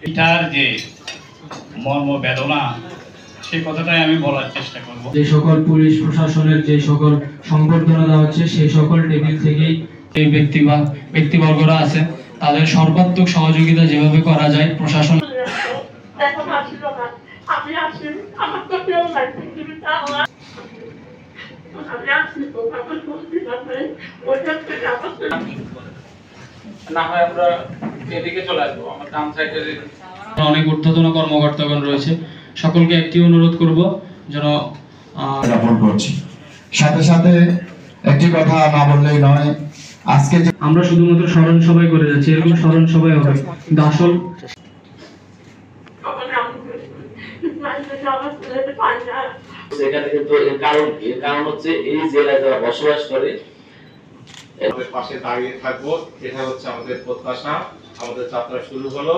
এটার যে মর্ম বেদনা সেই কথাটাই আমি বলার চেষ্টা করব। যে সকল পুলিশ প্রশাসনের যে সকল সংবর্ধনা দেওয়া হচ্ছে সেই সকল টেবিল থেকেই এই ব্যক্তিবর্গরা আছে তাদের সর্বাত্মক সহযোগিতা যেভাবে করা যায় প্রশাসন না হয় আমরা এদিকে চলে আসবো। আমার ডান সাইডের অনেক ঊর্ধ্বতন কর্মকর্তাগণ রয়েছে, সকলকে একটি অনুরোধ করব যেন জ্ঞাপন করছি। সাথে সাথে একটি কথা না বললেই নয়, আজকে আমরা শুধুমাত্র স্মরণ সভায় করে যাচ্ছি, এরকম স্মরণ সভায় হবে কিন্তু আসল সেখানে কিন্তু এর কারণ কি? এর কারণ হচ্ছে এই জেলায় যারা বসবাস করে পাশে দাঁড়িয়ে থাকবো, এটা হচ্ছে আমাদের প্রত্যাশা। আমাদের যাত্রা শুরু হলো।